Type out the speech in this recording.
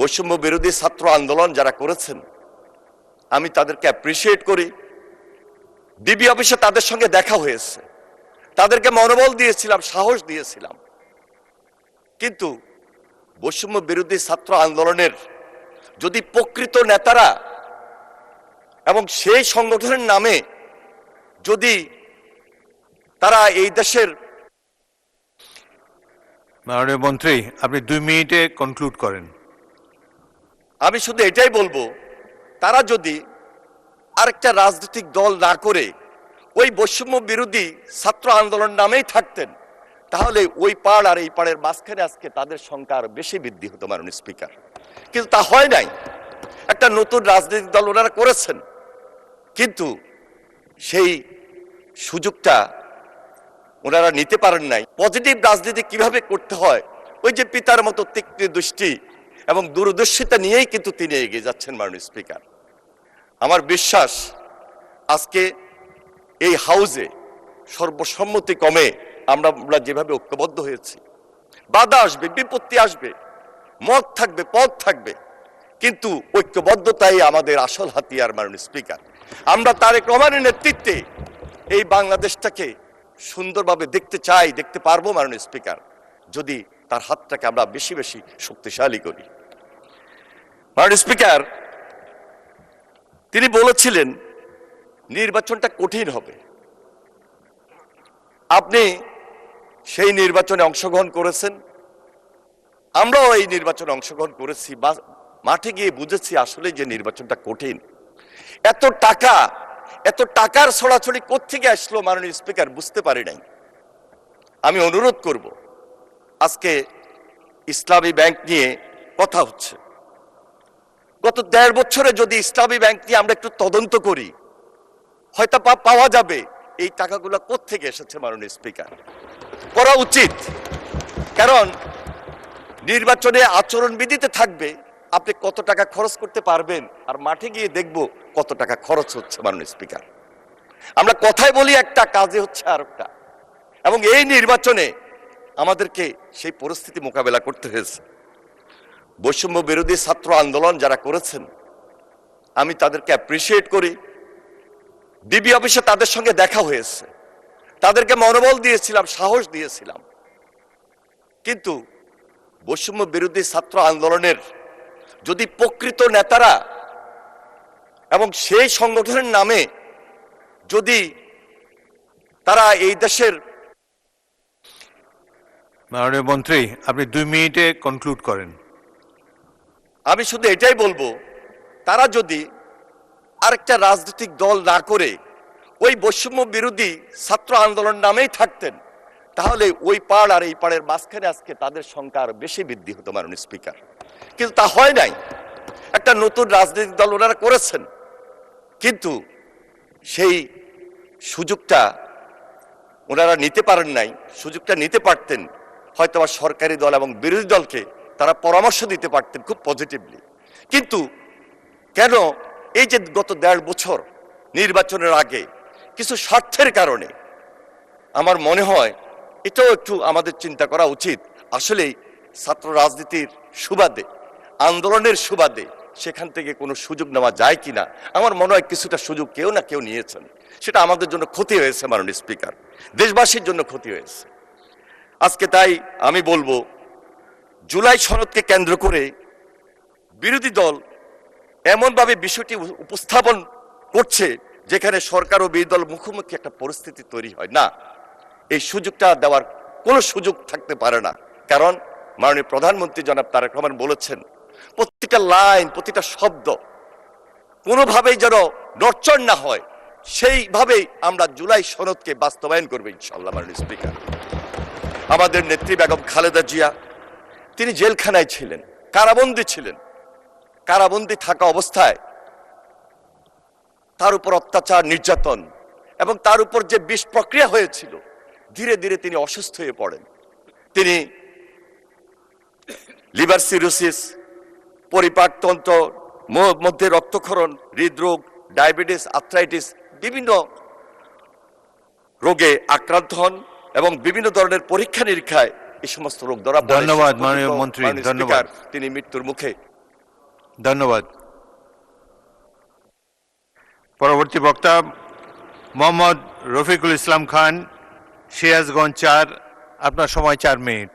বৈষম্য বিরোধী ছাত্র আন্দোলন যারা করেছেন আমি তাদেরকে অ্যাপ্রিসিয়েট করি। ডিবি অফিসে তাদের সঙ্গে দেখা হয়েছে, তাদেরকে মনোবল দিয়েছিলাম, সাহস দিয়েছিলাম। কিন্তু বৈষম্য বিরোধী ছাত্র আন্দোলনের যদি প্রকৃত নেতারা এবং সেই সংগঠনের নামে যদি তারা এই দেশের মাননীয় মন্ত্রী, আপনি 2 মিনিটে কনক্লুড করেন। আমি শুধু এটাই বলবো, তারা যদি আরেকটা রাজনৈতিক দল না করে ওই বৈষম্য বিরোধী ছাত্র আন্দোলন নামেই থাকতেন, তাহলে ওই পাড় আর এই পাড়ের মাঝখানে আজকে তাদের সংখ্যা আরো বেশি বৃদ্ধি হতো মাননীয় স্পিকার। কিন্তু তা হয় নাই। একটা নতুন রাজনৈতিক দল ওনারা করেছেন, কিন্তু সেই সুযোগটা ওনারা নিতে পারেন নাই। পজিটিভ রাজনীতি কিভাবে করতে হয়, ওই যে পিতার মতো তীক্ষ্ণ দৃষ্টি এবং দূরদর্শিতা নিয়েই কিন্তু তিনি এগিয়ে যাচ্ছেন মাননীয় স্পিকার। আমার বিশ্বাস আজকে এই হাউজে সর্বসম্মতি কমে আমরা যেভাবে ঐক্যবদ্ধ হয়েছি, বাধা আসবে, বিপত্তি আসবে, মত থাকবে, পথ থাকবে, কিন্তু ঐক্যবদ্ধতাই আমাদের আসল হাতিয়ার মাননীয় স্পিকার। আমরা তারেক রহমানের নেতৃত্বে এই বাংলাদেশটাকে সুন্দরভাবে দেখতে চাই, দেখতে পারবো মাননীয় স্পিকার, যদি তার হাতটাকে আমরা বেশি বেশি শক্তিশালী করি। মাননীয় স্পিকার, তিনি বলেছিলেন নির্বাচনটা কঠিন হবে। আপনি সেই নির্বাচনে অংশগ্রহণ করেছেন, আমরাও এই নির্বাচনে অংশগ্রহণ করেছি। মাঠে গিয়ে বুঝেছি আসলে যে নির্বাচনটা কঠিন। এত টাকার ছড়াছড়ি কোত্থেকে আসলো মাননীয় স্পিকার বুঝতে পারি নাই। আমি অনুরোধ করব, আজকে ইসলামী ব্যাংক নিয়ে কথা হচ্ছে, গত 1.5 বছরে যদি ইসলামী ব্যাংক নিয়ে আমরা একটু তদন্ত করি, হয়তো পাওয়া যাবে এই টাকাগুলো কোত্থেকে এসেছে মাননীয় স্পিকার। করা উচিত, কারণ নির্বাচনে আচরণবিধিতে থাকবে আপনি কত টাকা খরচ করতে পারবেন, আর মাঠে গিয়ে দেখব কত টাকা খরচ হচ্ছে মাননীয় স্পিকার। আমরা কথায় বলি একটা, কাজে হচ্ছে আর একটা, এবং এই নির্বাচনে আমাদেরকে সেই পরিস্থিতি মোকাবেলা করতে হয়েছে। বৈষম্য বিরোধী ছাত্র আন্দোলন যারা করেছেন আমি তাদেরকে অ্যাপ্রিসিয়েট করি। ডিবি অফিসে তাদের সঙ্গে দেখা হয়েছে, তাদেরকে মনোবল দিয়েছিলাম, সাহস দিয়েছিলাম। কিন্তু বৈষম্য বিরোধী ছাত্র আন্দোলনের যদি প্রকৃত নেতারা এবং সেই সংগঠনের নামে যদি তারা এই দেশের মাননীয় মন্ত্রী, আপনি 2 মিনিটে কনক্লুড করেন। আমি শুধু এটাই বলবো, তারা যদি আরেকটা রাজনৈতিক দল না করে ওই বৈষম্য বিরোধী ছাত্র আন্দোলন নামেই থাকতেন, তাহলে ওই পাড় আর এই পাড়ের মাঝখানে আজকে তাদের সংখ্যা আরো বেশি বৃদ্ধি হতো মাননীয় স্পিকার। কিন্তু তা হয় নাই। একটা নতুন রাজনৈতিক দল ওনারা করেছেন, কিন্তু সেই সুযোগটা ওনারা নিতে পারেন নাই। সুযোগটা নিতে পারতেন, হয়তো সরকারি দল এবং বিরোধী দলকে তারা পরামর্শ দিতে পারতেন খুব পজিটিভলি। কিন্তু কেন এই যে গত 1.5 বছর নির্বাচনের আগে কিছু স্বার্থের কারণে, আমার মনে হয় এটাও একটু আমাদের চিন্তা করা উচিত। আসলেই ছাত্র রাজনীতির সুবাদে, আন্দোলনের সুবাদে সেখান থেকে কোনো সুযোগ নেওয়া যায় কিনা। আমার মনে হয় কিছুটা সুযোগ কেউ না কেউ নিয়েছেন, সেটা আমাদের জন্য ক্ষতি হয়েছে মাননীয় স্পিকার, দেশবাসীর জন্য ক্ষতি হয়েছে আজকে। তাই আমি বলবো, জুলাই সনদকে কেন্দ্র করে বিরোধী দল এমনভাবে বিষয়টি উপস্থাপন করছে যেখানে সরকার ও বিরোধী দল মুখোমুখি একটা পরিস্থিতি তৈরি হয় না। এই সুযোগটা দেওয়ার কোনো সুযোগ থাকতে পারে না, কারণ মাননীয় প্রধানমন্ত্রী জনাব তারেক রহমান বলেছেন প্রতিটা লাইন, প্রতিটা শব্দ কোনোভাবেই যেন নড়চড় না হয়, সেইভাবেই আমরা জুলাই সনদকে বাস্তবায়ন করবো ইনশাআল্লাহ। মাননীয় স্পিকার, আমাদের নেত্রী বেগম খালেদা জিয়া, তিনি জেলখানায় ছিলেন, কারাবন্দী ছিলেন। কারাবন্দী থাকা অবস্থায় তার উপর অত্যাচার, নির্যাতন এবং তার উপর যে বিষ প্রক্রিয়া হয়েছিল, ধীরে ধীরে তিনি অসুস্থ হয়ে পড়েন। তিনি লিভার সিরোসিস, পরিপাকতন্ত্র মধ্যে রক্তক্ষরণ, হৃদরোগ, ডায়াবেটিস, আর্থ্রাইটিস, বিভিন্ন রোগে আক্রান্ত হন এবং বিভিন্ন ধরনের পরীক্ষা নিরীক্ষায় এই সমস্ত রোগ ধরা পড়ে। ধন্যবাদ মাননীয় মন্ত্রী, ধন্যবাদ। তিনি মৃত্যুর মুখে ধন্যবাদ। পরবর্তী বক্তা মোহাম্মদ রফিকুল ইসলাম খান, সিরাজগঞ্জ 4। আপনার সময় 4 মিনিট।